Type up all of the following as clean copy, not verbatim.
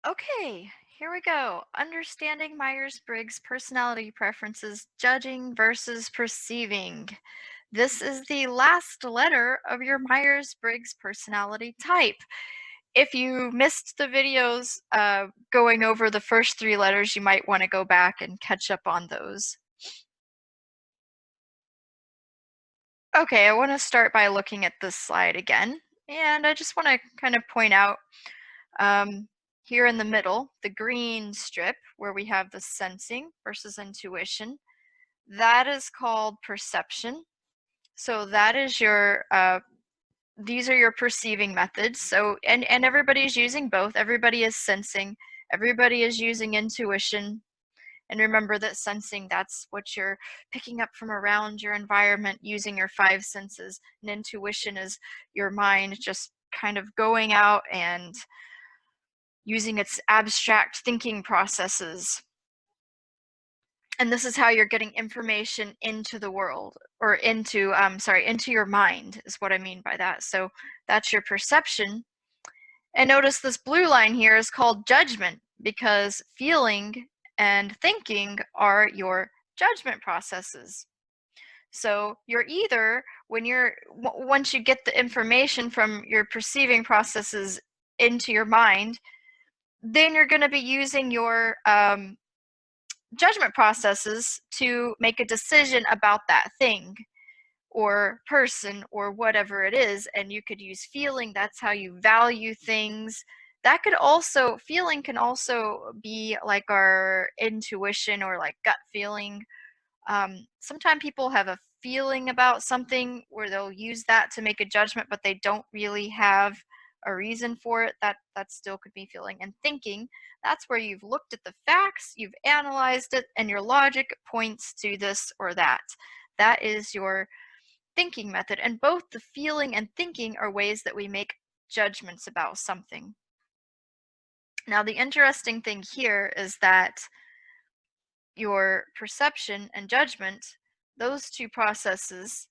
Okay, here we go. Understanding Myers Briggs personality preferences, judging versus perceiving. This is the last letter of your Myers Briggs personality type. If you missed the videos going over the first three letters, you might want to go back and catch up on those. Okay, I want to start by looking at this slide again. And I just want to kind of point out Um, here in the middle, the green strip where we have the sensing versus intuition, that is called perception. So that is your these are your perceiving methods. So and everybody's using both. Everybody is sensing, everybody is using intuition. And remember that sensing, that's what you're picking up from around your environment using your five senses. And intuition is your mind just kind of going out and using its abstract thinking processes. And this is how you're getting information into the world, or into your mind is what I mean by that. So that's your perception. And notice this blue line here is called judgment because feeling and thinking are your judgment processes. So you're either, once you get the information from your perceiving processes into your mind, then you're going to be using your judgment processes to make a decision about that thing or person or whatever it is. And you could use feeling, that's how you value things. Feeling can also be like our intuition or like gut feeling. Sometimes people have a feeling about something where they'll use that to make a judgment, but they don't really have a reason for it. That still could be feeling. And thinking, that's where you've looked at the facts, you've analyzed it, and your logic points to this or that. That is your thinking method. And both the feeling and thinking are ways that we make judgments about something. Now, the interesting thing here is that your perception and judgment, those two processes,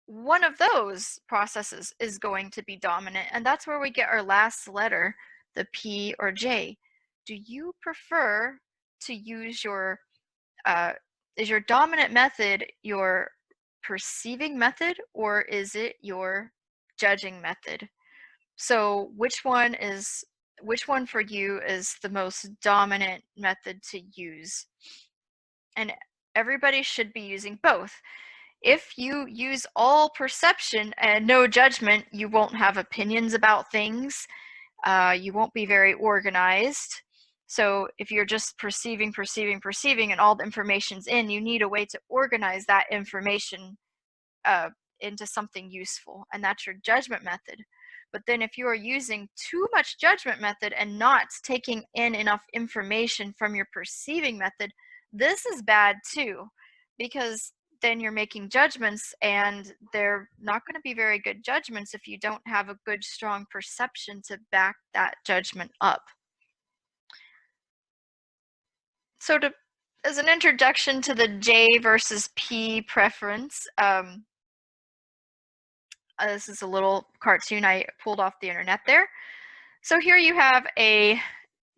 one of those processes is going to be dominant. And that's where we get our last letter, the P or J. Do you prefer to use is your dominant method your perceiving method, or is it your judging method? So which one for you is the most dominant method to use? And everybody should be using both. If you use all perception and no judgment, you won't have opinions about things. You won't be very organized. So if you're just perceiving, and all the information's in, you need a way to organize that information uh, into something useful, and that's your judgment method. But then if you are using too much judgment method and not taking in enough information from your perceiving method, this is bad too, because then you're making judgments and they're not going to be very good judgments if you don't have a good, strong perception to back that judgment up. So as an introduction to the J versus P preference, this is a little cartoon I pulled off the internet there. So here you have a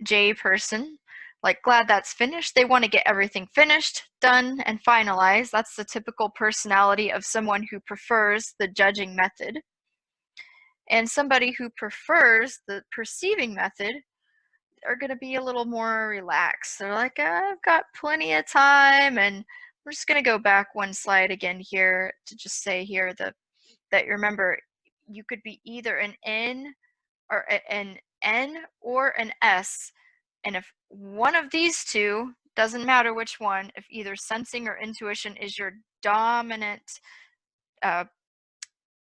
J person, like glad that's finished. They want to get everything finished, done, and finalized. That's the typical personality of someone who prefers the judging method. And somebody who prefers the perceiving method are going to be a little more relaxed. They're like, I've got plenty of time. And we're just going to go back one slide again here to just say here that you remember you could be either an N or an N or an S. And if one of these two, doesn't matter which one, if either sensing or intuition is your dominant uh,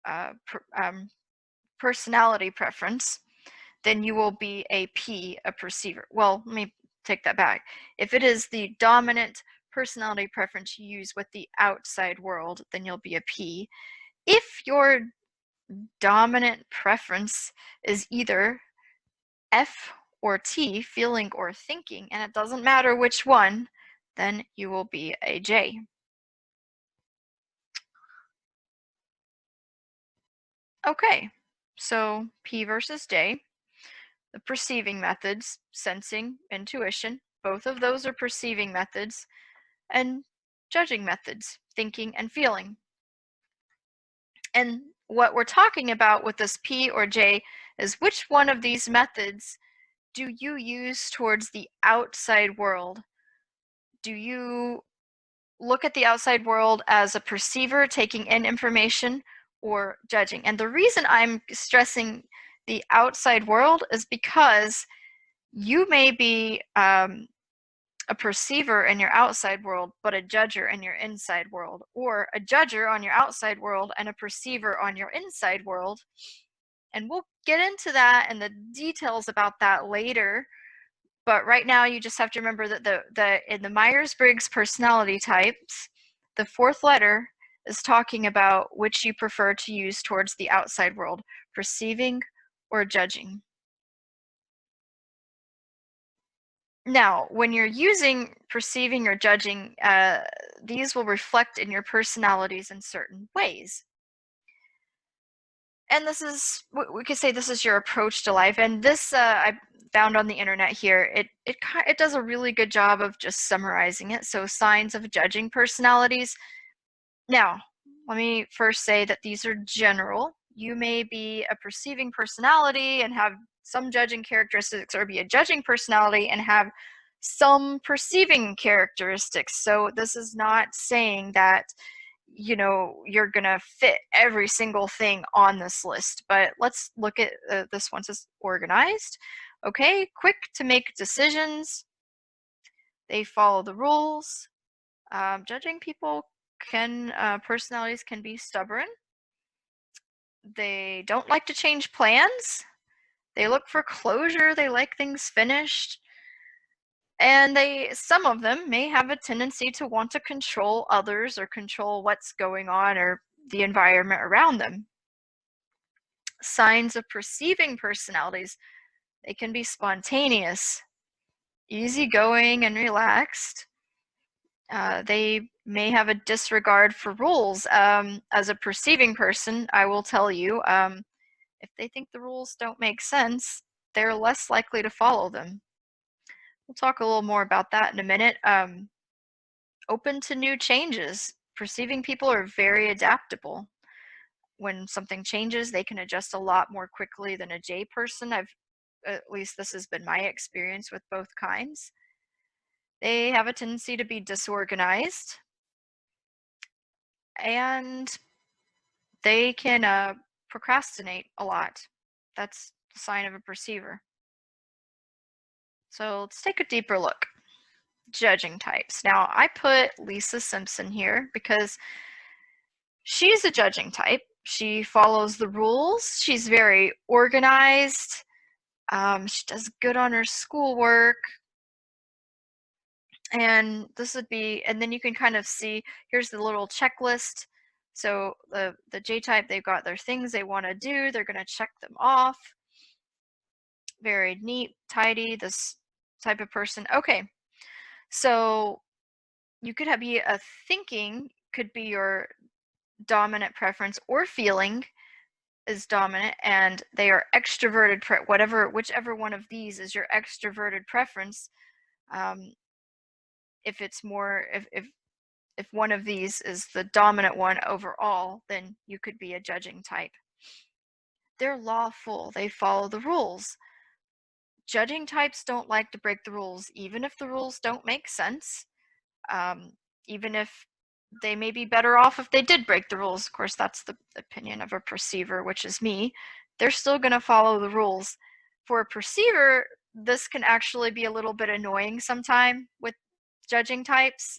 uh, per, personality preference, then you will be a P, a perceiver. Well, let me take that back. If it is the dominant personality preference you use with the outside world, then you'll be a P. If your dominant preference is either F or T, feeling or thinking, and it doesn't matter which one, then you will be a J. Okay, so P versus J. the perceiving methods, sensing, intuition. Both of those are perceiving methods, and judging methods, thinking and feeling. And what we're talking about with this P or J is which one of these methods do you use towards the outside world? Do you look at the outside world as a perceiver taking in information or judging? And the reason I'm stressing the outside world is because you may be a perceiver in your outside world, but a judger in your inside world, or a judger on your outside world and a perceiver on your inside world. And we'll get into that and the details about that later. But right now, you just have to remember that in the Myers Briggs personality types, the fourth letter is talking about which you prefer to use towards the outside world, perceiving or judging. Now, when you're using perceiving or judging, these will reflect in your personalities in certain ways. And this is, we could say this is your approach to life. And this I found on the internet here. It does a really good job of just summarizing it. So signs of judging personalities. Now, let me first say that these are general. You may be a perceiving personality and have some judging characteristics, or be a judging personality and have some perceiving characteristics. So this is not saying that you're gonna fit every single thing on this list, but let's look at this one. Says organized. Okay, quick to make decisions. They follow the rules. Judging people personalities can be stubborn. They don't like to change plans. They look for closure. They like things finished. And some of them may have a tendency to want to control others or control what's going on or the environment around them. Signs of perceiving personalities: they can be spontaneous, easygoing, and relaxed. They may have a disregard for rules. As a perceiving person, I will tell you, if they think the rules don't make sense, they're less likely to follow them. We'll talk a little more about that in a minute. Open to new changes. Perceiving people are very adaptable. When something changes, they can adjust a lot more quickly than a J person. At least this has been my experience with both kinds. They have a tendency to be disorganized, and they can procrastinate a lot. That's the sign of a perceiver. So let's take a deeper look. Judging types. Now, I put Lisa Simpson here because she's a judging type. She follows the rules. She's very organized. She does good on her schoolwork. And this would be, and then you can kind of see, here's the little checklist. So the J type, they've got their things they want to do. They're going to check them off. Very neat, tidy, this type of person. Okay, so you could be a thinking, could be your dominant preference, or feeling is dominant, and they are extroverted, whichever one of these is your extroverted preference. If it's more, if one of these is the dominant one overall, then you could be a judging type. They're lawful, they follow the rules. Judging types don't like to break the rules, even if the rules don't make sense. Even if they may be better off if they did break the rules. Of course, that's the opinion of a perceiver, which is me. They're still going to follow the rules. For a perceiver, this can actually be a little bit annoying sometime with judging types.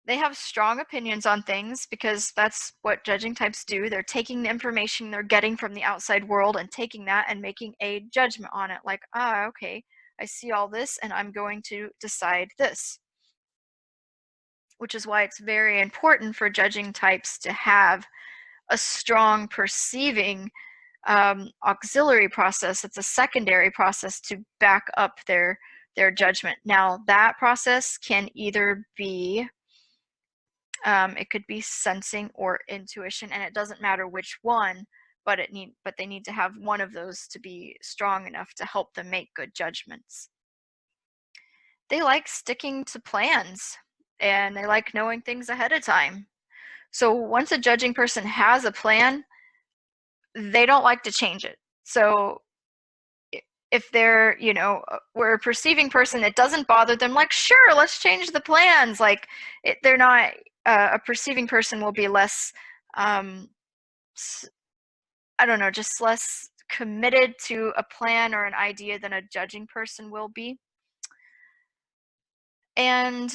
They have strong opinions on things because that's what judging types do. They're taking the information they're getting from the outside world and taking that and making a judgment on it. Like, okay, I see all this and I'm going to decide this. Which is why it's very important for judging types to have a strong perceiving auxiliary process. It's a secondary process to back up their judgment. Now, that process can either be, it could be sensing or intuition, and it doesn't matter which one, but they need to have one of those to be strong enough to help them make good judgments. They like sticking to plans and they like knowing things ahead of time. So once a judging person has a plan, they don't like to change it. So if they're, we're a perceiving person, it doesn't bother them. Like, sure, let's change the plans. Like, they're not, a perceiving person will be less, um, I don't know, just less committed to a plan or an idea than a judging person will be. And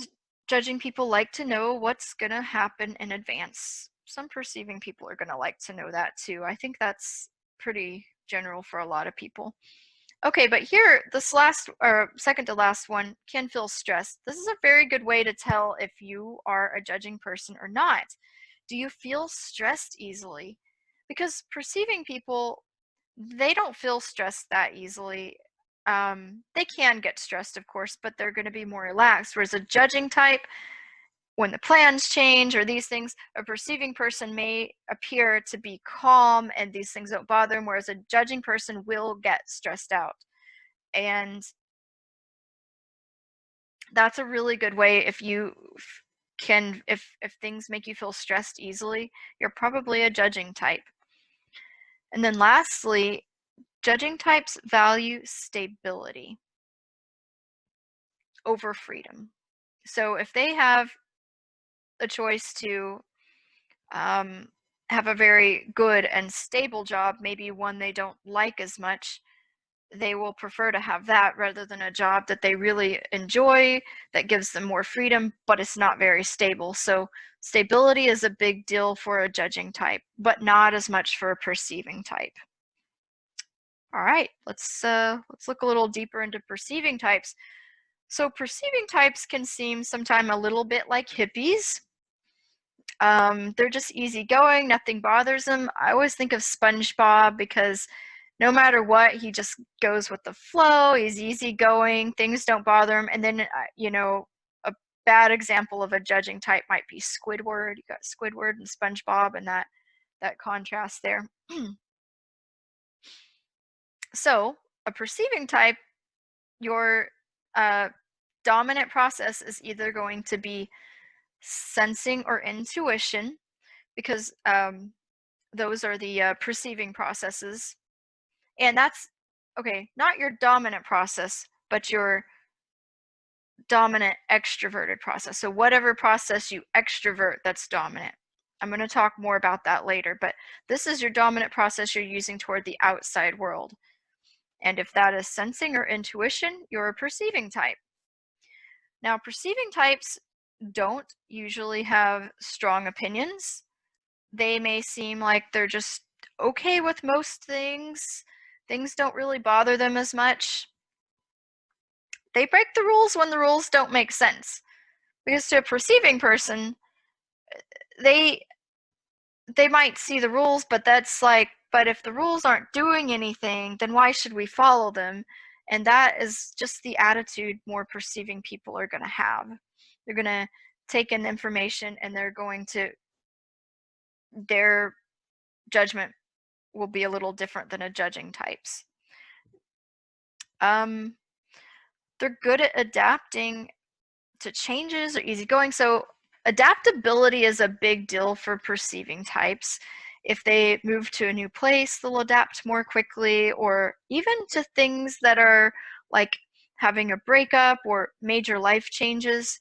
judging people like to know what's going to happen in advance. Some perceiving people are going to like to know that too. I think that's pretty general for a lot of people. Okay, but here, this last or second to last one, can feel stressed. This is a very good way to tell if you are a judging person or not. Do you feel stressed easily? Because perceiving people, they don't feel stressed that easily. They can get stressed, of course, but they're going to be more relaxed. Whereas a judging type, when the plans change or these things, a perceiving person may appear to be calm and these things don't bother them, whereas a judging person will get stressed out. And that's a really good way if you can, if things make you feel stressed easily, you're probably a judging type. And then lastly, judging types value stability over freedom. So if they have a choice to um, have a very good and stable job, maybe one they don't like as much, they will prefer to have that rather than a job that they really enjoy, that gives them more freedom, but it's not very stable. So stability is a big deal for a judging type, but not as much for a perceiving type. All right, let's look a little deeper into perceiving types. So perceiving types can seem sometimes a little bit like hippies. They're just easygoing, nothing bothers them. I always think of SpongeBob because no matter what, he just goes with the flow. He's easygoing, things don't bother him. And then, a bad example of a judging type might be Squidward. You got Squidward and SpongeBob, and that contrast there. So, a perceiving type, your uh, dominant process is either going to be sensing or intuition, because those are the perceiving processes. And that's okay, not your dominant process, but your dominant extroverted process. So, whatever process you extrovert, that's dominant. I'm going to talk more about that later, but this is your dominant process you're using toward the outside world. And if that is sensing or intuition, you're a perceiving type. Now, perceiving types don't usually have strong opinions. They may seem like they're just okay with most things. Things don't really bother them as much. They break the rules when the rules don't make sense. Because to a perceiving person, they they might see the rules, but that's like, but if the rules aren't doing anything, then why should we follow them? And that is just the attitude more perceiving people are going to have. They're going to take in information and their judgment will be a little different than a judging type's. Um, they're good at adapting to changes or easygoing. So adaptability is a big deal for perceiving types. If they move to a new place, they'll adapt more quickly, or even to things that are like having a breakup or major life changes.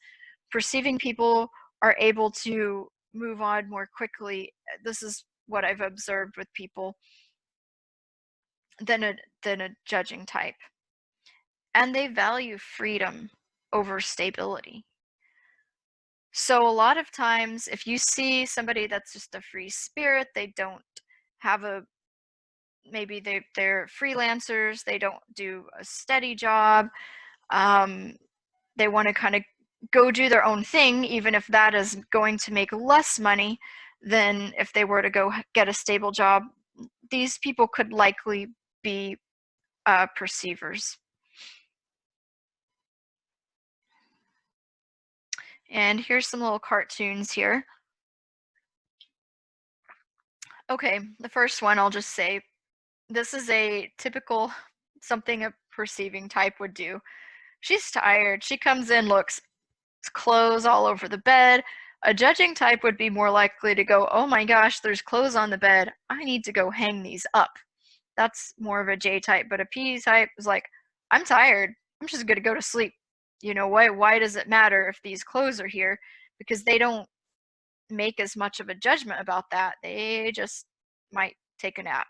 Perceiving people are able to move on more quickly. This is what I've observed with people than a judging type. And they value freedom over stability. So a lot of times, if you see somebody that's just a free spirit, they don't have a maybe they're freelancers, they don't do a steady job, um, they want to kind of go do their own thing, even if that is going to make less money than if they were to go get a stable job. These people could likely be perceivers. And here's some little cartoons here. Okay, the first one I'll just say this is a typical something a perceiving type would do. She's tired. She comes in, looks clothes all over the bed. A judging type would be more likely to go, "Oh my gosh, there's clothes on the bed. I need to go hang these up." That's more of a J type, but a P type is like, "I'm tired. I'm just going to go to sleep." You know, why does it matter if these clothes are here? Because they don't make as much of a judgment about that. They just might take a nap.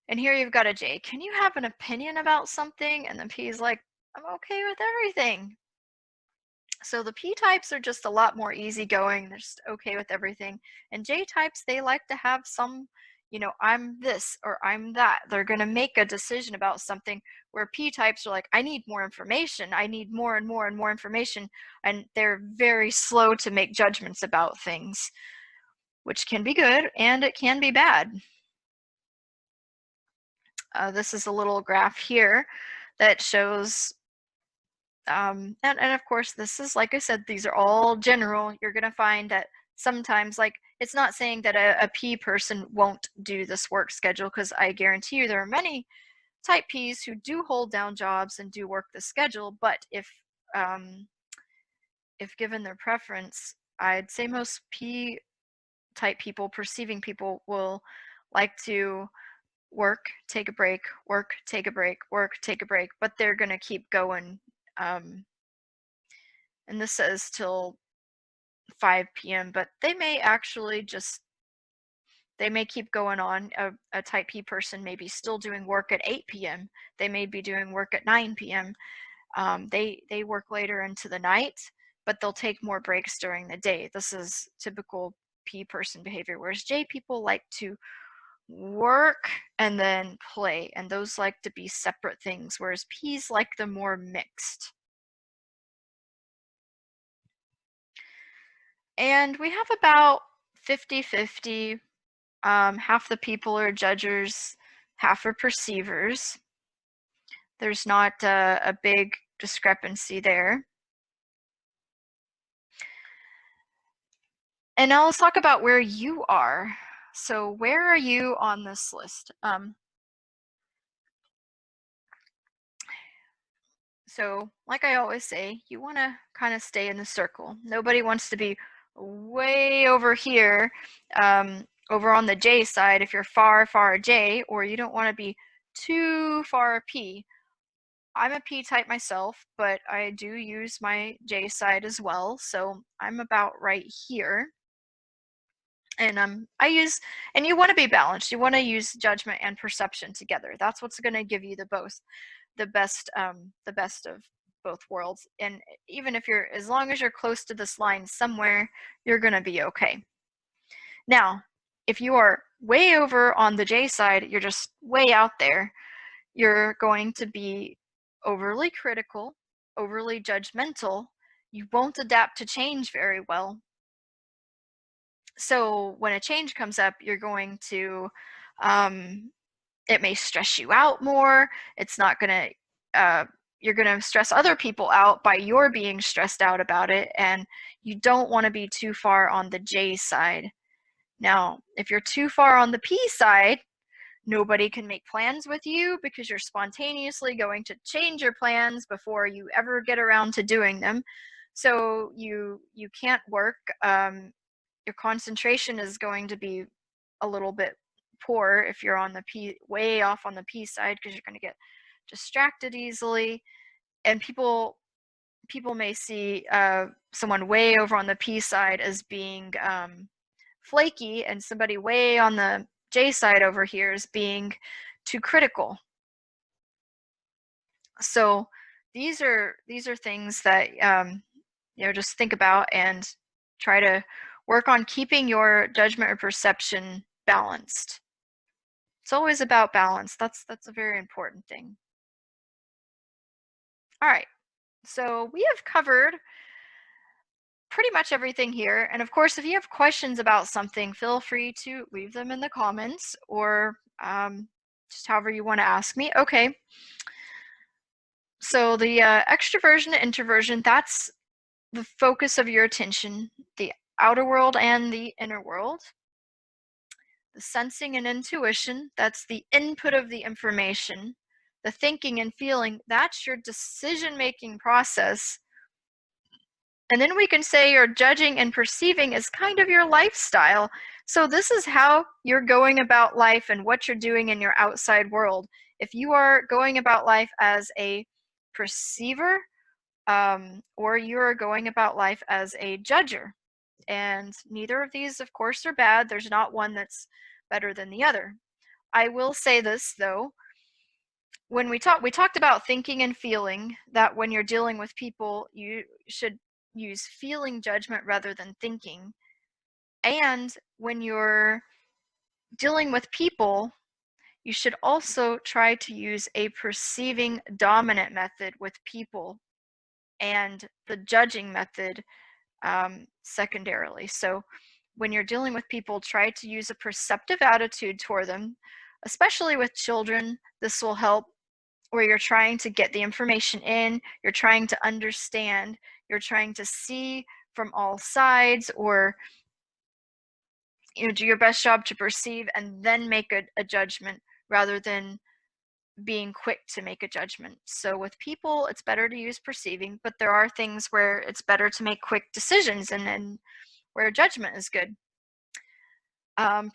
And here you've got a J. "Can you have an opinion about something?" And the P is like, "I'm okay with everything." So the P types are just a lot more easygoing. They're just okay with everything. And J types, they like to have some, I'm this or I'm that. They're going to make a decision about something, where P types are like, I need more information. I need more and more and more information. And they're very slow to make judgments about things, which can be good and it can be bad. This is a little graph here that shows and of course, this is, like I said, these are all general. You're going to find that sometimes, like, it's not saying that a P person won't do this work schedule, because I guarantee you there are many type Ps who do hold down jobs and do work the schedule. But if given their preference, I'd say most P type people, perceiving people, will like to work, take a break, work, take a break, work, take a break, but they're going to keep going. Um, and this says till 5 p.m., but they may actually just they may keep going on. A type P person may be still doing work at 8 p.m. They may be doing work at 9 p.m. They work later into the night, but they'll take more breaks during the day. This is typical P person behavior, whereas J people like to work and then play, and those like to be separate things, whereas P's like them more mixed. And we have about 50-50. Half the people are judgers, half are perceivers. There's not a big discrepancy there. And now let's talk about where you are. So where are you on this list? So like I always say, you want to kind of stay in the circle. Nobody wants to be way over here, over on the J side if you're far, far J, or you don't want to be too far P. I'm a P type myself, but I do use my J side as well, so I'm about right here. And you want to be balanced. You want to use judgment and perception together. That's what's going to give you the best of both worlds. And even if you're, as long as you're close to this line somewhere, you're going to be okay. Now, if you are way over on the J side, you're just way out there, you're going to be overly critical, overly judgmental. You won't adapt to change very well. So when a change comes up, you're going to, it may stress you out more. It's not going to, you're going to stress other people out by your being stressed out about it. And you don't want to be too far on the J side. Now, if you're too far on the P side, nobody can make plans with you because you're spontaneously going to change your plans before you ever get around to doing them. So you can't work. Your concentration is going to be a little bit poor if you're on the P, way off on the P side, because you're going to get distracted easily. And people may see someone way over on the P side as being flaky, and somebody way on the J side over here is being too critical. So these are things that just think about and try to work on keeping your judgment or perception balanced. It's always about balance. That's a very important thing. All right. So we have covered pretty much everything here. And of course, if you have questions about something, feel free to leave them in the comments, or just however you want to ask me. Okay. So the extroversion and introversion, that's the focus of your attention, the outer world and the inner world. The sensing and intuition, that's the input of the information. The thinking and feeling, that's your decision making process. And then we can say your judging and perceiving is kind of your lifestyle. So this is how you're going about life and what you're doing in your outside world. If you are going about life as a perceiver, or you're going about life as a judger. And neither of these, of course, are bad. There's not one that's better than the other. I will say this though, when we talked about thinking and feeling, that when you're dealing with people, you should use feeling judgment rather than thinking. And when you're dealing with people, you should also try to use a perceiving dominant method with people and the judging method secondarily. So when you're dealing with people, try to use a perceptive attitude toward them, especially with children. This will help, where you're trying to get the information in, you're trying to understand, you're trying to see from all sides, or do your best job to perceive and then make a judgment rather than being quick to make a judgment. So with people, it's better to use perceiving, but there are things where it's better to make quick decisions and where judgment is good.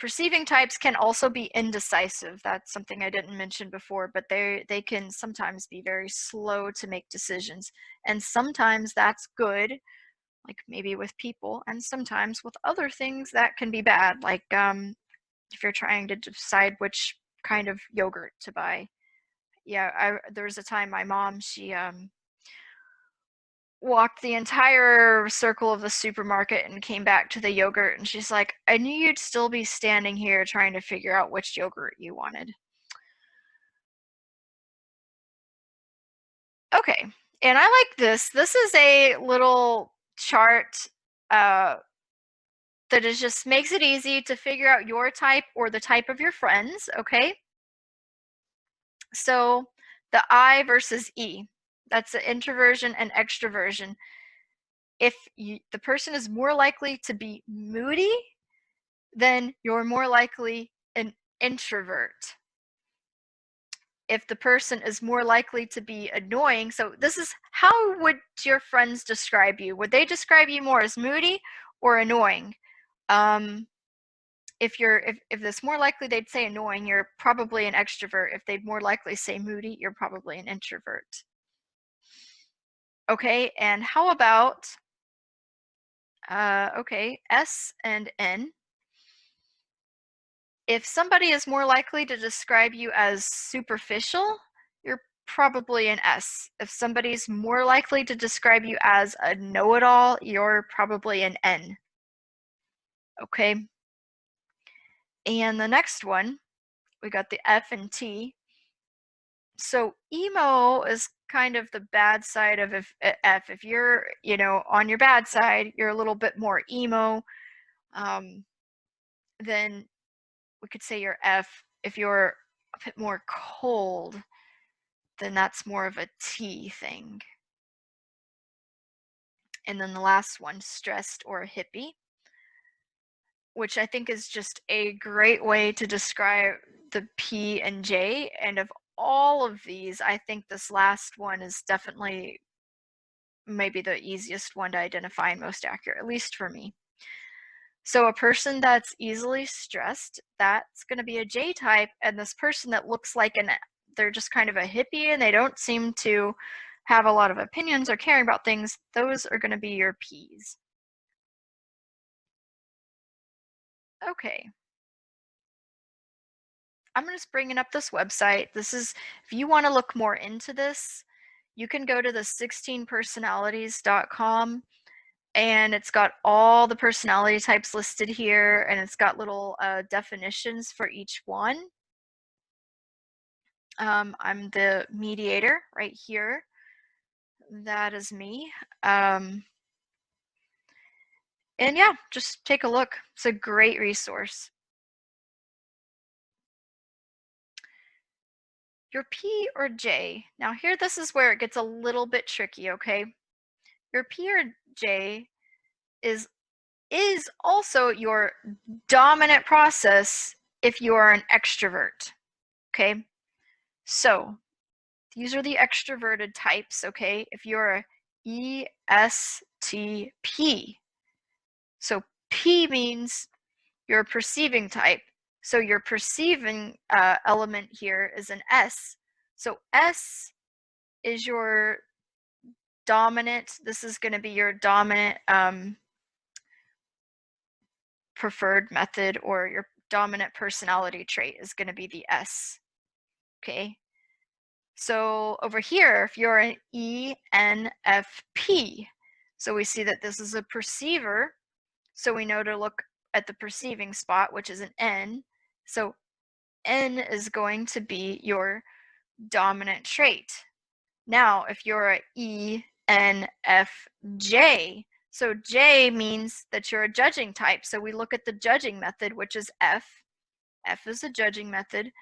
Perceiving types can also be indecisive. That's something I didn't mention before, but they can sometimes be very slow to make decisions. And sometimes that's good, like maybe with people, and sometimes with other things that can be bad, like if you're trying to decide which kind of yogurt to buy. Yeah, there was a time my mom, she walked the entire circle of the supermarket and came back to the yogurt, and she's like, I knew you'd still be standing here trying to figure out which yogurt you wanted. Okay, and I like this. This is a little chart uh, that is just makes it easy to figure out your type or the type of your friends, okay? So the I versus E, that's the introversion and extroversion. If the person is more likely to be moody, then you're more likely an introvert. If the person is more likely to be annoying, so this is how would your friends describe you? Would they describe you more as moody or annoying? Um, if it's more likely they'd say annoying, you're probably an extrovert. If they'd more likely say moody, you're probably an introvert. Okay, and how about okay, S and N. If somebody is more likely to describe you as superficial, you're probably an S. If somebody's more likely to describe you as a know-it-all, you're probably an N. Okay. And the next one, we got the F and T. So emo is kind of the bad side of F. If you're, on your bad side, you're a little bit more emo. Then we could say you're F. If you're a bit more cold, then that's more of a T thing. And then the last one, stressed or a hippie, which I think is just a great way to describe the P and J. And of all of these, I think this last one is definitely maybe the easiest one to identify and most accurate, at least for me. So a person that's easily stressed, that's going to be a J type, and this person that looks like they're just kind of a hippie and they don't seem to have a lot of opinions or caring about things, those are going to be your Ps. Okay. I'm just bringing up this website. This is, if you want to look more into this, you can go to the 16personalities.com, and it's got all the personality types listed here, and it's got little definitions for each one. I'm the mediator right here. That is me. And yeah, just take a look. It's a great resource. Your P or J. Now here, this is where it gets a little bit tricky, okay? Your P or J is also your dominant process if you are an extrovert, okay? So these are the extroverted types, okay? If you're a ESTP, so P means you're a perceiving type. So your perceiving element here is an S. So S is your dominant. This is going to be your dominant preferred method, or your dominant personality trait is going to be the S. Okay. So over here, if you're an ENFP, so we see that this is a perceiver. So we know to look at the perceiving spot, which is an N. So N is going to be your dominant trait. Now, if you're a ENFJ, so J means that you're a judging type. So we look at the judging method, which is F. F is a judging method.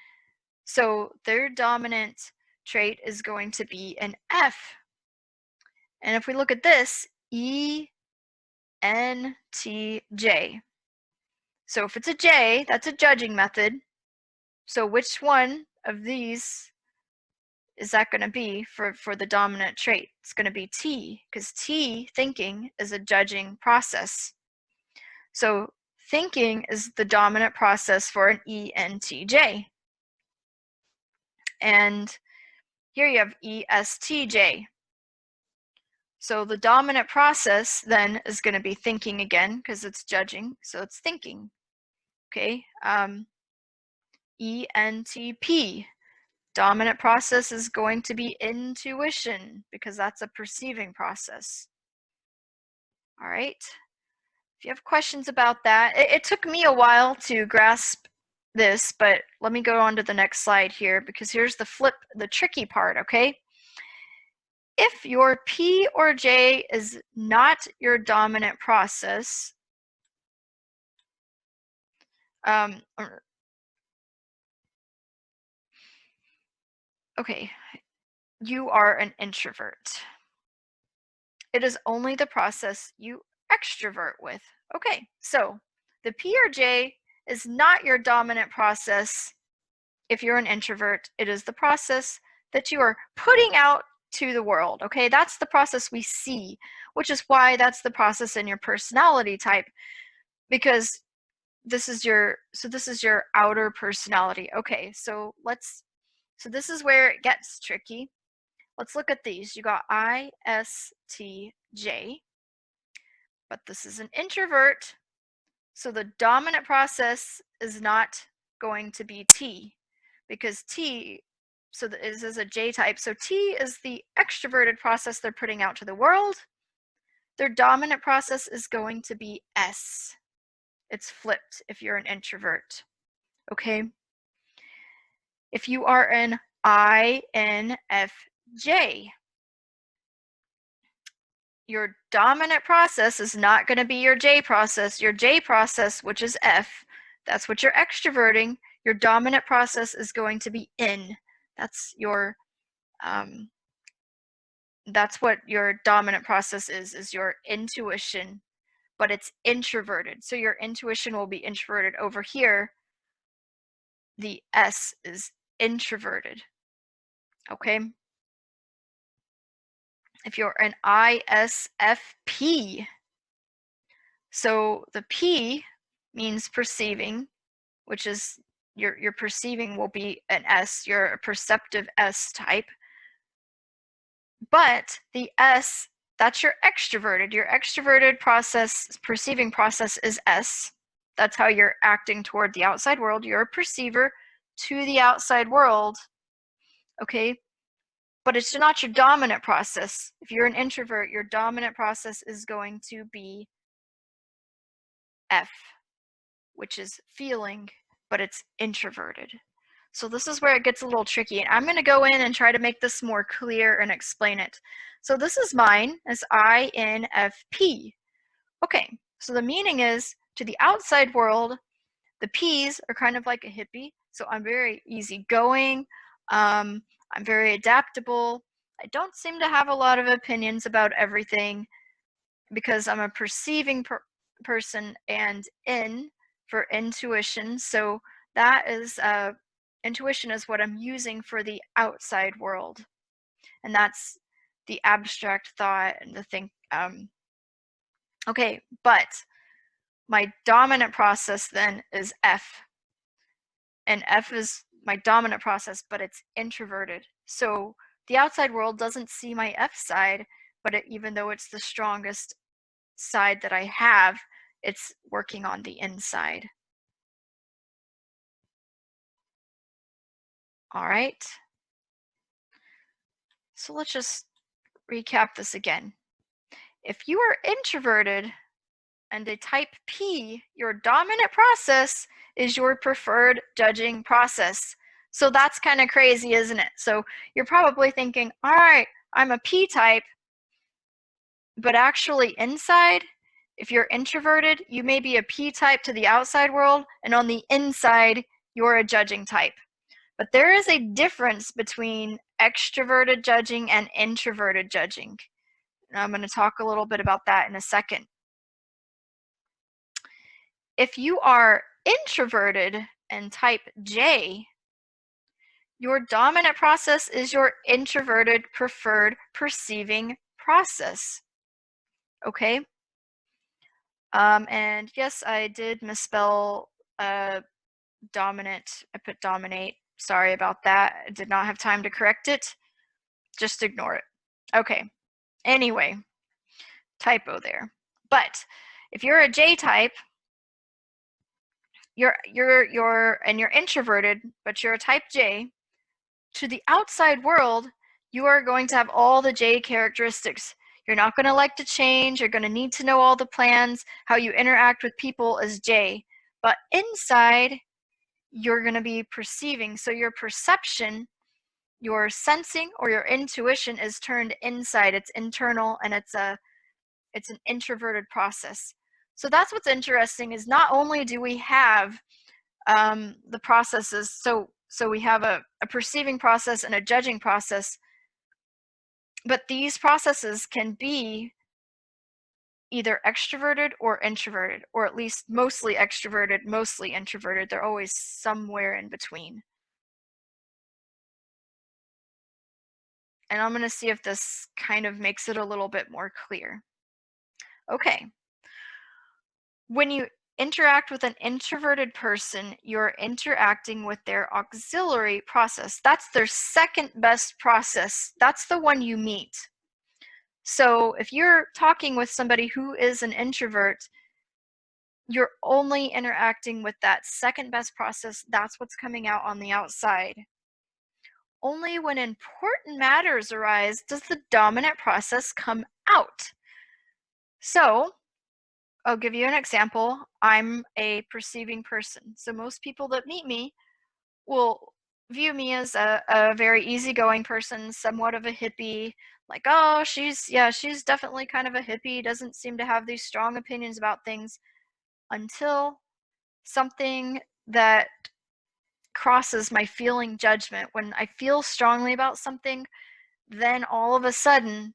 So their dominant trait is going to be an F. And if we look at this, ENTJ. So if it's a J, that's a judging method. So which one of these is that going to be for the dominant trait? It's going to be T, because T, thinking, is a judging process. So thinking is the dominant process for an ENTJ. And here you have ESTJ. So the dominant process then is going to be thinking again, because it's judging, so it's thinking. Okay, ENTP. Dominant process is going to be intuition, because that's a perceiving process. All right. If you have questions about that, it took me a while to grasp this, but let me go on to the next slide here, because here's the tricky part, okay? If your P or J is not your dominant process, okay, you are an introvert. It is only the process you extrovert with. Okay, so the P or J is not your dominant process. If you're an introvert, it is the process that you are putting out to the world. Okay, that's the process we see, which is why that's the process in your personality type, because this is your outer personality. Okay, so this is where it gets tricky. Let's look at these. You got ISTJ, but this is an introvert, so the dominant process is not going to be T, because T, so this is a J type, so T is the extroverted process they're putting out to the world. Their dominant process is going to be S. It's flipped if you're an introvert. Okay? If you are an INFJ, your dominant process is not going to be your J process. Your J process, which is F, that's what you're extroverting. Your dominant process is going to be N. That's what your dominant process is your intuition, but it's introverted. So your intuition will be introverted. Over here, the S is introverted. Okay? If you're an ISFP, so the P means perceiving, which is your perceiving will be an S. You're a perceptive S type. But the S, that's your extroverted. Your extroverted process, perceiving process is S. That's how you're acting toward the outside world. You're a perceiver to the outside world. Okay? But it's not your dominant process. If you're an introvert, your dominant process is going to be F, which is feeling, but it's introverted. So this is where it gets a little tricky. And I'm going to go in and try to make this more clear and explain it. So this is mine as INFP. Okay, so the meaning is, to the outside world, the P's are kind of like a hippie. So I'm very easygoing. I'm very adaptable. I don't seem to have a lot of opinions about everything, because I'm a perceiving person, and in for intuition. So That is intuition is what I'm using for the outside world, and that's the abstract thought and the think. Okay, but my dominant process then is F, and F is my dominant process, but it's introverted. So the outside world doesn't see my F side, but even though it's the strongest side that I have, it's working on the inside. All right. So let's just recap this again. If you are introverted and a type P, your dominant process is your preferred judging process. So that's kind of crazy, isn't it? So you're probably thinking, all right, I'm a P type, but actually inside, if you're introverted, you may be a P type to the outside world, and on the inside, you're a judging type. But there is a difference between extroverted judging and introverted judging. And I'm going to talk a little bit about that in a second. If you are introverted and type J, your dominant process is your introverted preferred perceiving process. Okay? And yes, I did misspell dominant. I put dominate. Sorry about that. I did not have time to correct it. Just ignore it. Okay. Anyway, typo there. But if you're a J type, you're introverted, but you're a type J, to the outside world, you are going to have all the J characteristics. You're not going to like to change. You're going to need to know all the plans, how you interact with people as J. But inside, you're going to be perceiving. So your perception, your sensing, or your intuition is turned inside. It's internal, and it's an introverted process. So that's what's interesting, is not only do we have the processes, so we have a perceiving process and a judging process, but these processes can be either extroverted or introverted, or at least mostly extroverted, mostly introverted. They're always somewhere in between. And I'm going to see if this kind of makes it a little bit more clear. Okay. When you interact with an introverted person, you're interacting with their auxiliary process. That's their second best process. That's the one you meet. So if you're talking with somebody who is an introvert, you're only interacting with that second best process. That's what's coming out on the outside. Only when important matters arise does the dominant process come out. So I'll give you an example. I'm a perceiving person. So most people that meet me will view me as a very easygoing person, somewhat of a hippie. Like, oh, she's definitely kind of a hippie, doesn't seem to have these strong opinions about things, until something that crosses my feeling judgment. When I feel strongly about something, then all of a sudden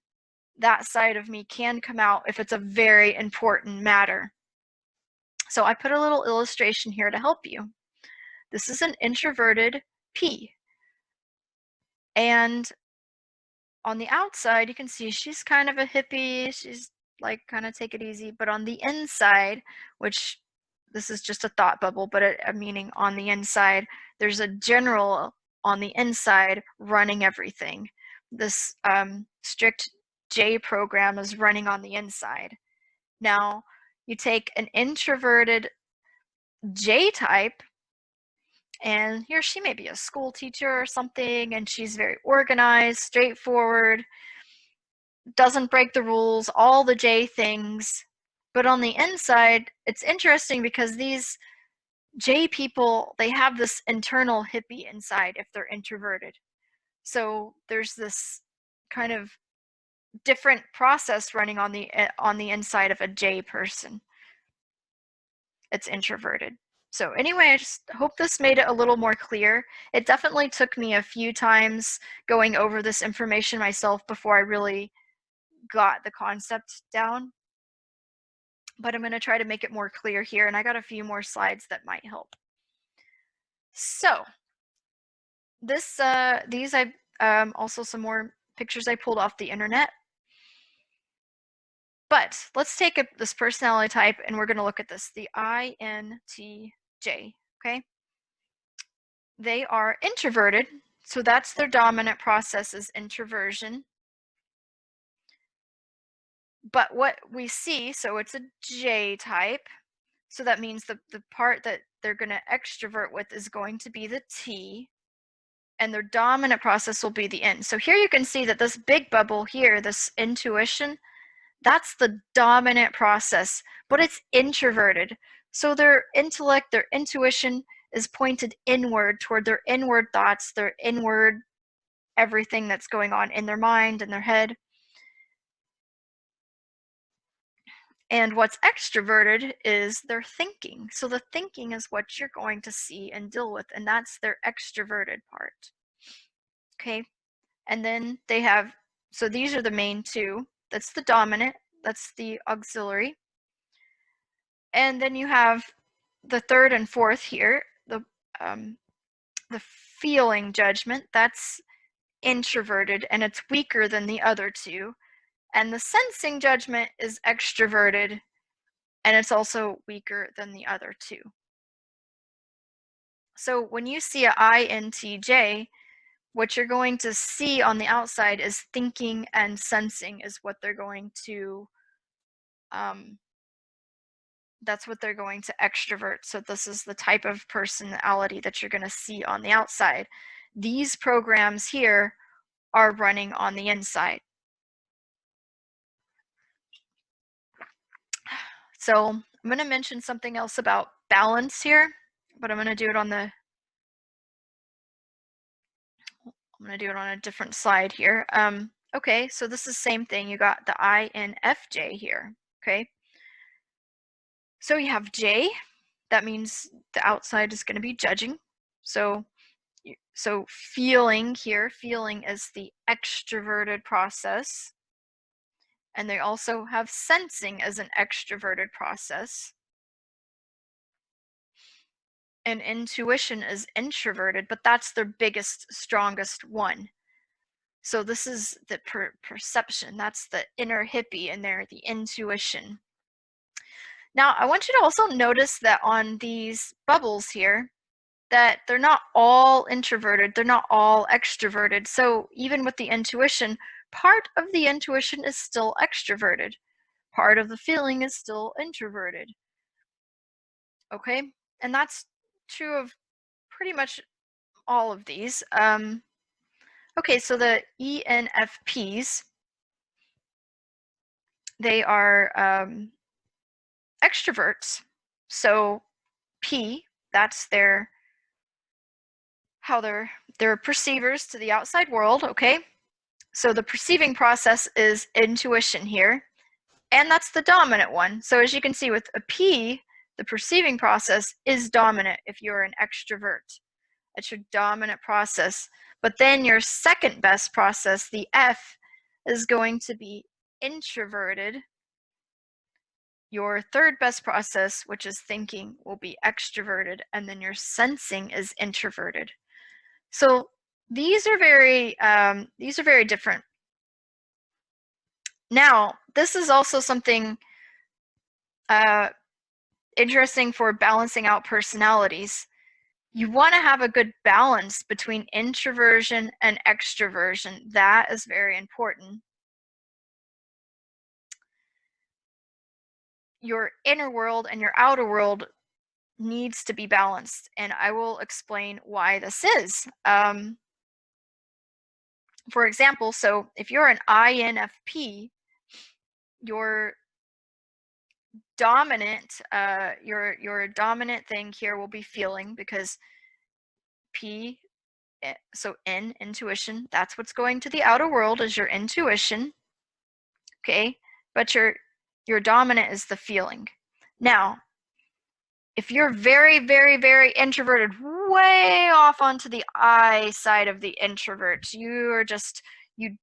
that side of me can come out if it's a very important matter. So I put a little illustration here to help you. This is an introverted P. And on the outside, you can see she's kind of a hippie. She's like, kind of take it easy. But on the inside, which this is just a thought bubble, but a meaning on the inside, there's a general on the inside running everything. This strict J program is running on the inside. Now, you take an introverted J type, and here she may be a school teacher or something, and she's very organized, straightforward, doesn't break the rules, all the J things. But on the inside, it's interesting because these J people, they have this internal hippie inside if they're introverted. So there's this kind of different process running on the inside of a J person. It's introverted. So anyway, I just hope this made it a little more clear. It definitely took me a few times going over this information myself before I really got the concept down. But I'm going to try to make it more clear here, and I got a few more slides that might help. So these I also some more pictures I pulled off the internet. But let's take this personality type and we're going to look at this, the INTJ, okay? They are introverted, so that's their dominant process is introversion. But what we see, so it's a J type, so that means the part that they're going to extrovert with is going to be the T, and their dominant process will be the N. So here you can see that this big bubble here, this intuition, that's the dominant process, but it's introverted. So their intellect, their intuition is pointed inward toward their inward thoughts, their inward everything that's going on in their mind and their head. And what's extroverted is their thinking. So the thinking is what you're going to see and deal with, and that's their extroverted part. Okay. And then they have, so these are the main two. That's the dominant, that's the auxiliary. And then you have the third and fourth here, the feeling judgment, that's introverted and it's weaker than the other two. And the sensing judgment is extroverted and it's also weaker than the other two. So when you see an INTJ, what you're going to see on the outside is thinking and sensing is what they're going to that's what they're going to extrovert. So this is the type of personality that you're going to see on the outside. These programs here are running on the inside. So I'm going to mention something else about balance here, but I'm going to do it on a different slide here. Okay, so this is the same thing. You got the INFJ here. Okay, so you have J. That means the outside is going to be judging. So feeling here, feeling is the extroverted process. And they also have sensing as an extroverted process. And intuition is introverted, but that's their biggest, strongest one. So this is the perception. That's the inner hippie in there, the intuition. Now, I want you to also notice that on these bubbles here, that they're not all introverted, they're not all extroverted. So even with the intuition, part of the intuition is still extroverted. Part of the feeling is still introverted. Okay? And that's true of pretty much all of these. Okay, so the ENFPs, they are extroverts. So P, that's how they're perceivers to the outside world, okay? So the perceiving process is intuition here, and that's the dominant one. So as you can see with a P, the perceiving process is dominant if you're an extrovert. It's your dominant process. But then your second best process, the F, is going to be introverted. Your third best process, which is thinking, will be extroverted, and then your sensing is introverted. So these are very different. Now, this is also something interesting for balancing out personalities. You want to have a good balance between introversion and extroversion. That is very important. Your inner world and your outer world needs to be balanced, and I will explain why this is. For example, so if you're an INFP, your dominant your dominant thing here will be feeling, because P, so N, intuition, that's what's going to the outer world is your intuition. Okay, but your dominant is the feeling. Now, if you're very, very, very introverted, way off onto the I side of the introverts, you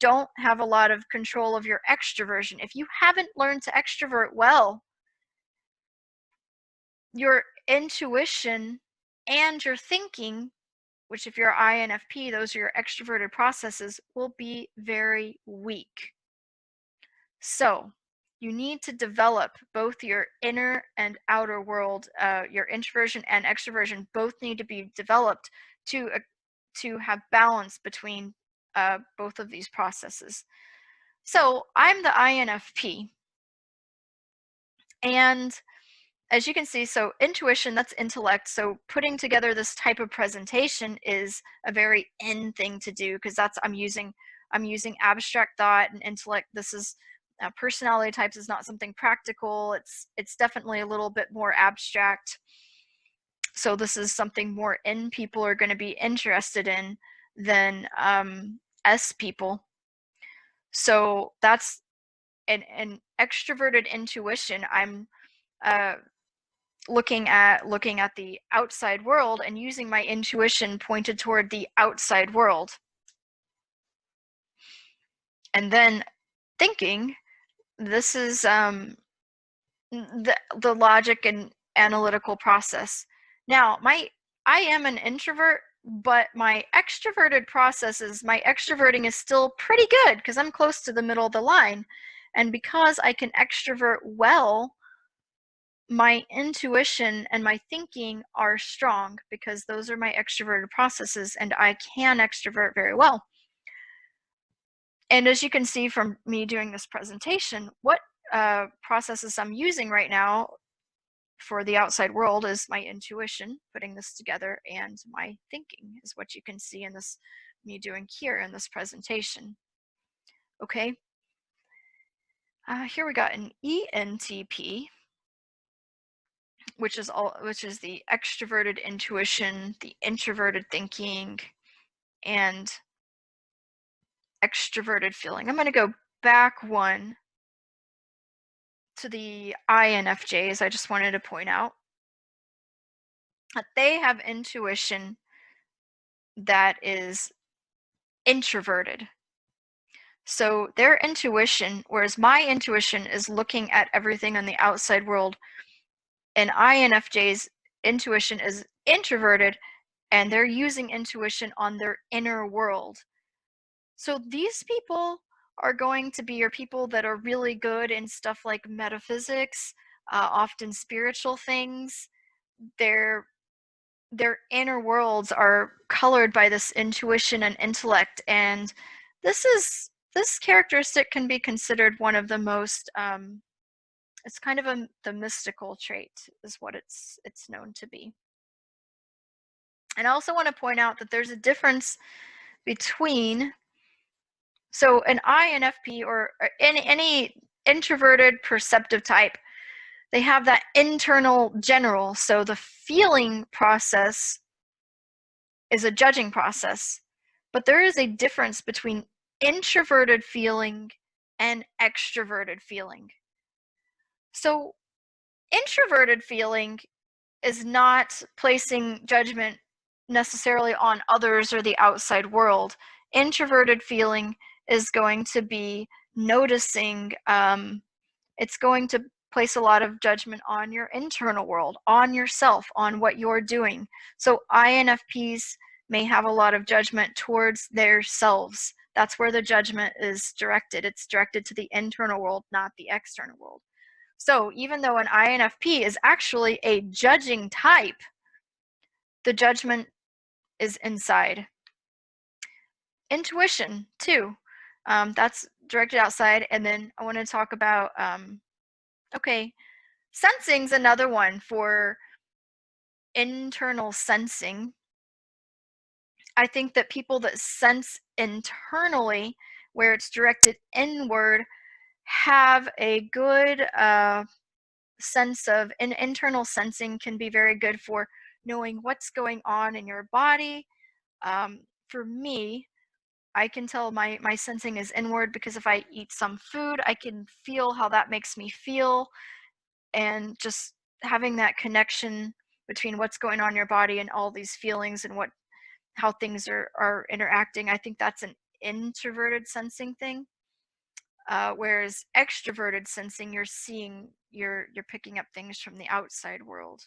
don't have a lot of control of your extroversion. If you haven't learned to extrovert well, your intuition and your thinking, which if you're INFP, those are your extroverted processes, will be very weak. So, you need to develop both your inner and outer world. Your introversion and extroversion both need to be developed to have balance between both of these processes. So, I'm the INFP, and as you can see, so intuition, that's intellect. So putting together this type of presentation is a very in thing to do because that's I'm using abstract thought and intellect. This is personality types is not something practical. It's definitely a little bit more abstract. So this is something more in people are going to be interested in than S people. So that's an extroverted intuition. I'm uh, looking at the outside world and using my intuition pointed toward the outside world, and then thinking, this is the logic and analytical process. Now I am an introvert, but my extroverted processes, my extroverting is still pretty good because I'm close to the middle of the line, and because I can extrovert well, my intuition and my thinking are strong because those are my extroverted processes and I can extrovert very well. And as you can see from me doing this presentation, what processes I'm using right now for the outside world is my intuition, putting this together, and my thinking is what you can see in this, me doing here in this presentation. Okay, here we got an ENTP, which is the extroverted intuition, the introverted thinking, and extroverted feeling. I'm going to go back one to the INFJs. I just wanted to point out that they have intuition that is introverted. So their intuition, whereas my intuition is looking at everything on the outside world, and INFJ's intuition is introverted and they're using intuition on their inner world. So these people are going to be your people that are really good in stuff like metaphysics, often spiritual things. Their their inner worlds are colored by this intuition and intellect, and this characteristic can be considered one of the most. It's kind of the mystical trait, is what it's known to be. And I also want to point out that there's a difference between, so an INFP or any introverted perceptive type, they have that internal general. So the feeling process is a judging process. But there is a difference between introverted feeling and extroverted feeling. So introverted feeling is not placing judgment necessarily on others or the outside world. Introverted feeling is going to be noticing, it's going to place a lot of judgment on your internal world, on yourself, on what you're doing. So INFPs may have a lot of judgment towards their selves. That's where the judgment is directed. It's directed to the internal world, not the external world. So even though an INFP is actually a judging type, the judgment is inside. Intuition, too. That's directed outside. And then I want to talk about, okay, sensing's another one for internal sensing. I think that people that sense internally, where it's directed inward, have a good sense of, and internal sensing can be very good for knowing what's going on in your body. For me, I can tell my sensing is inward because if I eat some food, I can feel how that makes me feel, and just having that connection between what's going on in your body and all these feelings and what how things are interacting. I think that's an introverted sensing thing. Whereas extroverted sensing, you're seeing, you're picking up things from the outside world.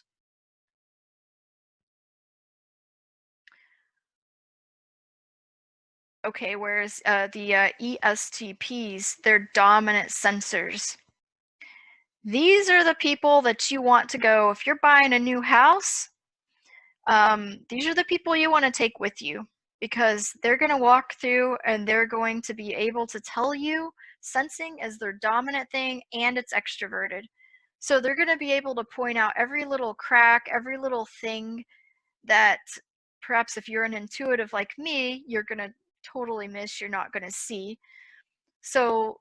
Okay, whereas the ESTPs, they're dominant sensors. These are the people that you want to go, if you're buying a new house, these are the people you want to take with you because they're going to walk through and they're going to be able to tell you sensing is their dominant thing and it's extroverted. So they're going to be able to point out every little crack, every little thing that perhaps if you're an intuitive like me, you're going to totally miss, you're not going to see. So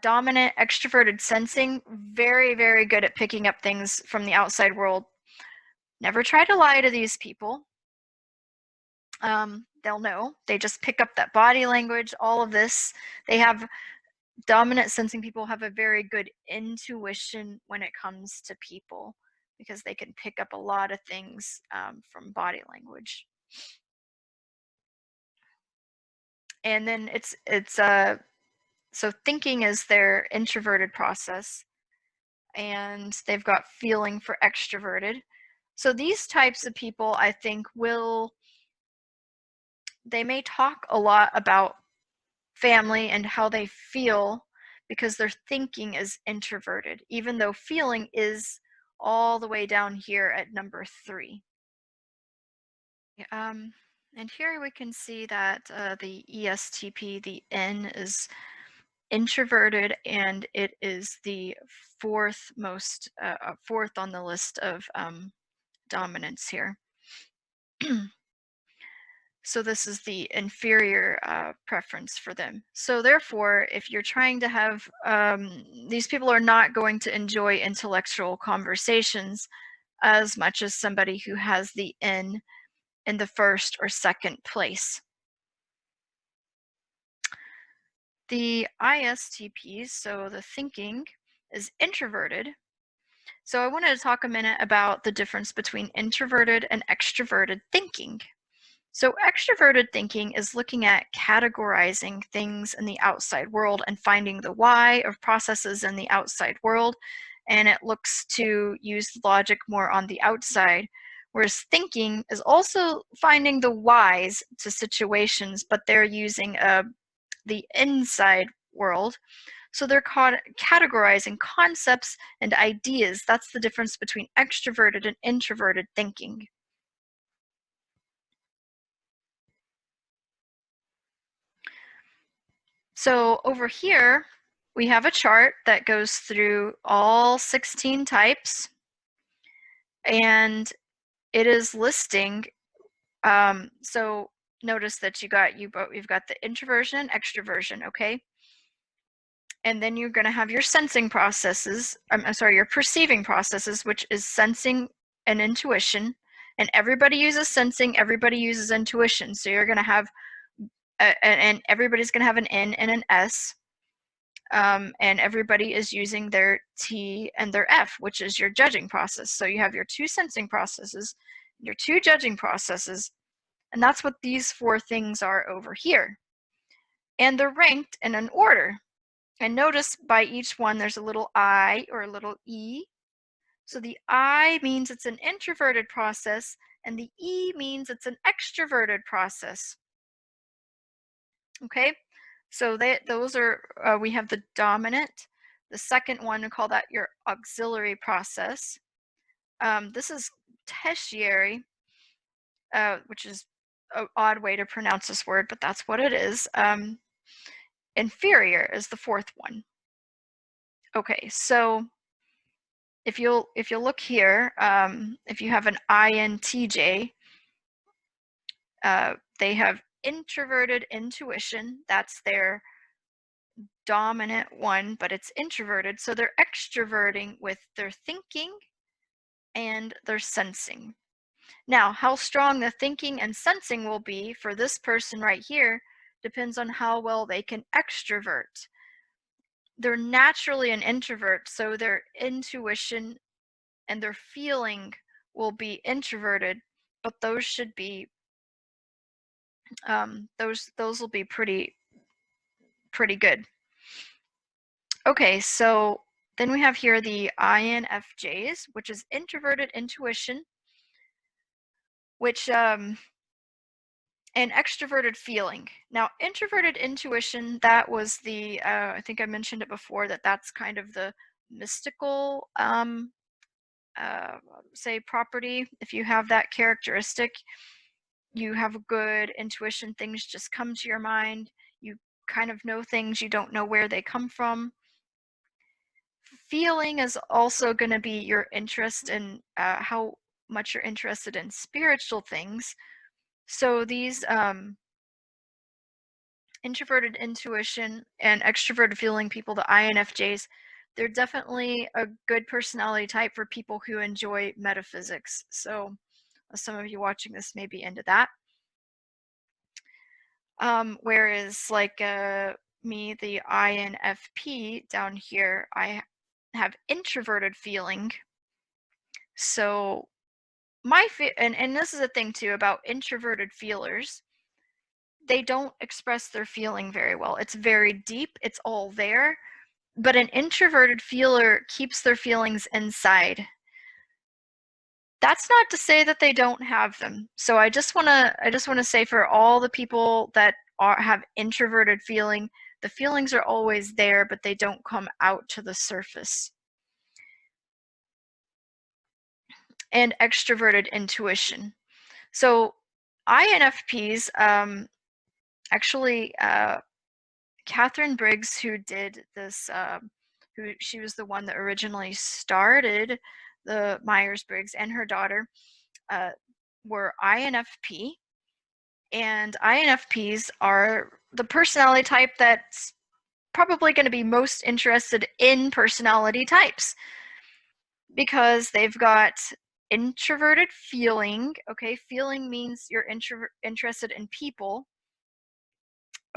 dominant extroverted sensing, very, very good at picking up things from the outside world. Never try to lie to these people. They'll know. They just pick up that body language, all of this. They have dominant sensing people have a very good intuition when it comes to people because they can pick up a lot of things from body language. And then so thinking is their introverted process, and they've got feeling for extroverted. So these types of people, I think, they may talk a lot about family and how they feel because their thinking is introverted, even though feeling is all the way down here at number 3. Um, and here we can see that the ESTP, the N, is introverted, and it is the fourth on the list of dominance here. So this is the inferior preference for them. So therefore, if you're trying to have, these people are not going to enjoy intellectual conversations as much as somebody who has the N in the first or second place. The ISTPs, so the thinking, is introverted. So I wanted to talk a minute about the difference between introverted and extroverted thinking. So extroverted thinking is looking at categorizing things in the outside world and finding the why of processes in the outside world, and it looks to use logic more on the outside, whereas thinking is also finding the whys to situations, but they're using the inside world. So they're categorizing concepts and ideas. That's the difference between extroverted and introverted thinking. So over here, we have a chart that goes through all 16 types, and it is listing. So notice that you've got the introversion and extroversion, okay? And then you're going to have your sensing processes. I'm sorry, your perceiving processes, which is sensing and intuition. And everybody uses sensing, everybody uses intuition. So you're going to have, and everybody's going to have an N and an S. And everybody is using their T and their F, which is your judging process. So you have your 2 sensing processes, your 2 judging processes, and that's what these 4 things are over here. And they're ranked in an order. And notice by each one there's a little I or a little E. So the I means it's an introverted process, and the E means it's an extroverted process. Okay, so those are, we have the dominant. The second one, we call that your auxiliary process. This is tertiary, which is an odd way to pronounce this word, but that's what it is. Inferior is the 4th one. Okay, so if you'll look here, if you have an INTJ, they have introverted intuition. That's their dominant one, but it's introverted. So they're extroverting with their thinking and their sensing. Now, how strong the thinking and sensing will be for this person right here depends on how well they can extrovert. They're naturally an introvert, so their intuition and their feeling will be introverted, but those should be those will be pretty good. Okay, so then we have here the INFJs, which is introverted intuition, which and extroverted feeling. Now, introverted intuition, that was the, I think I mentioned it before, that's kind of the mystical, say, property. If you have that characteristic, you have a good intuition, things just come to your mind. You kind of know things, you don't know where they come from. Feeling is also going to be your interest in how much you're interested in spiritual things. So these introverted intuition and extroverted feeling people, the INFJs, they're definitely a good personality type for people who enjoy metaphysics. So some of you watching this may be into that. Whereas like me, the INFP down here, I have introverted feeling. So and this is a thing too about introverted feelers. They don't express their feeling very well. It's very deep, it's all there, but an introverted feeler keeps their feelings inside. That's not to say that they don't have them. So I just want to say for all the people that have introverted feeling, the feelings are always there, but they don't come out to the surface. And extroverted intuition. So INFPs, actually, Catherine Briggs, who did this, she was the one that originally started the Myers Briggs, and her daughter uh, were INFP, and INFPs are the personality type that's probably going to be most interested in personality types because they've got introverted feeling. Okay, feeling means you're interested in people.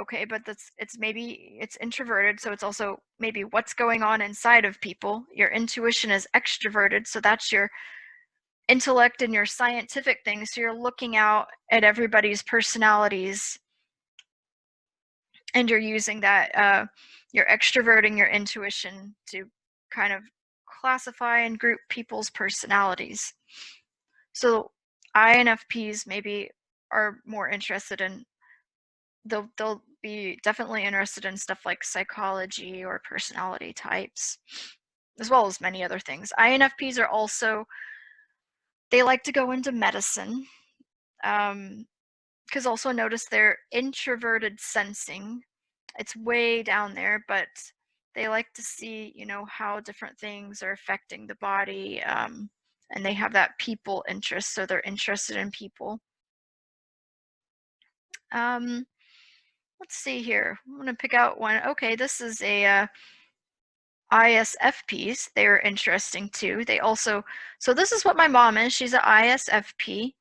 Okay, but it's introverted, so it's also maybe what's going on inside of people. Your intuition is extroverted, so that's your intellect and your scientific things. So you're looking out at everybody's personalities and you're using that, you're extroverting your intuition to kind of classify and group people's personalities. So INFPs maybe are more interested in, they'll be definitely interested in stuff like psychology or personality types, as well as many other things. INFPs are also, they like to go into medicine, because also notice their introverted sensing. It's way down there, but they like to see, how different things are affecting the body, and they have that people interest, so they're interested in people. Um, let's see here. I'm gonna pick out one. Okay, this is a ISFPs. They're interesting too. They also, so this is what my mom is. She's an ISFP,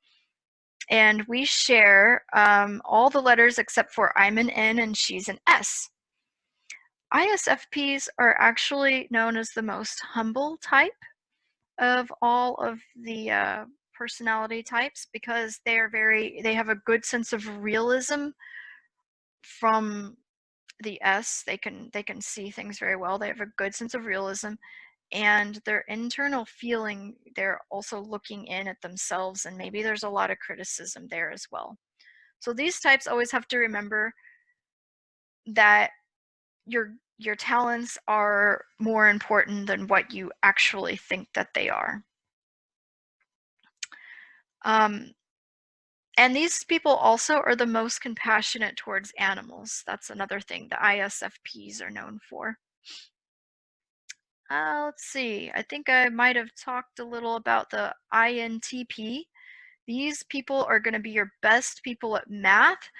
and we share all the letters except for I'm an N and she's an S. ISFPs are actually known as the most humble type of all of the personality types because they have a good sense of realism. From the S, they can see things very well. They have a good sense of realism, and their internal feeling, they're also looking in at themselves, and maybe there's a lot of criticism there as well. So these types always have to remember that your talents are more important than what you actually think that they are. Um, and these people also are the most compassionate towards animals. That's another thing the ISFPs are known for. Let's see. I think I might have talked a little about the INTP. These people are going to be your best people at math,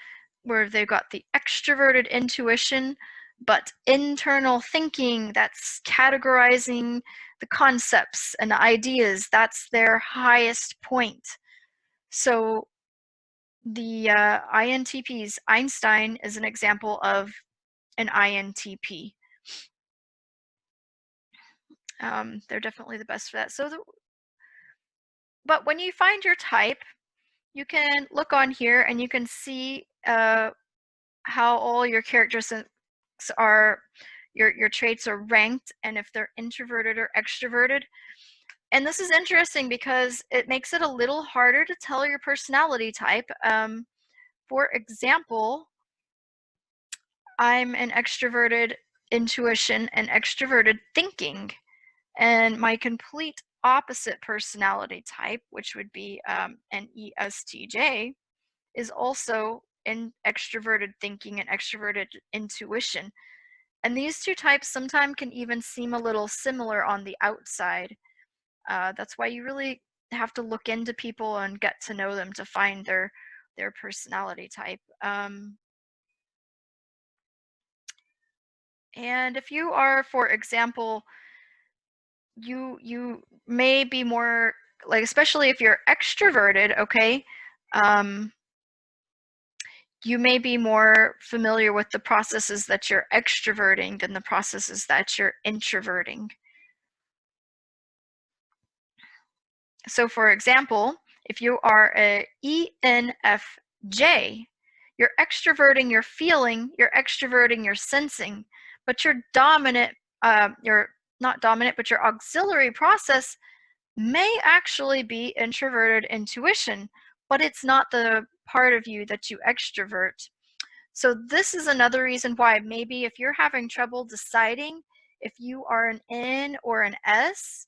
where they've got the extroverted intuition, but internal thinking, that's categorizing the concepts and the ideas, that's their highest point. So the INTPs, Einstein is an example of an INTP. They're definitely the best for that. But when you find your type, you can look on here and you can see how all your characteristics are, your traits are ranked, and if they're introverted or extroverted. And this is interesting because it makes it a little harder to tell your personality type. For example, I'm an extroverted intuition and extroverted thinking, and my complete opposite personality type, which would be an ESTJ, is also in extroverted thinking and extroverted intuition. And these two types sometimes can even seem a little similar on the outside. That's why you really have to look into people and get to know them to find their personality type. And if you are, for example, you may be more like, especially if you're extroverted, okay, um, you may be more familiar with the processes that you're extroverting than the processes that you're introverting. So, for example, if you are a ENFJ, you're extroverting your feeling, you're extroverting your sensing, but your dominant, your not dominant, but your auxiliary process may actually be introverted intuition, but it's not the part of you that you extrovert. So this is another reason why maybe if you're having trouble deciding if you are an N or an S,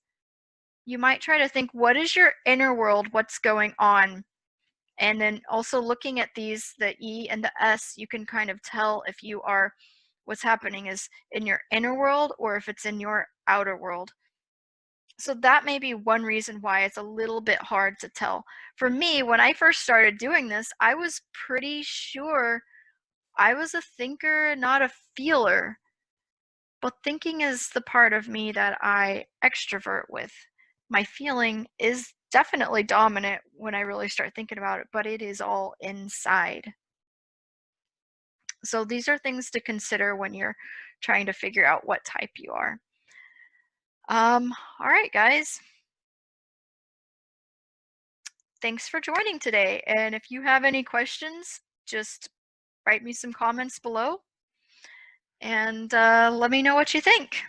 you might try to think, what is your inner world? What's going on? And then also looking at these, the E and the S, you can kind of tell if you are, what's happening is in your inner world or if it's in your outer world. So that may be one reason why it's a little bit hard to tell. For me, when I first started doing this, I was pretty sure I was a thinker, not a feeler. But thinking is the part of me that I extrovert with. My feeling is definitely dominant when I really start thinking about it, but it is all inside. So these are things to consider when you're trying to figure out what type you are. All right, guys. Thanks for joining today. And if you have any questions, just write me some comments below and let me know what you think.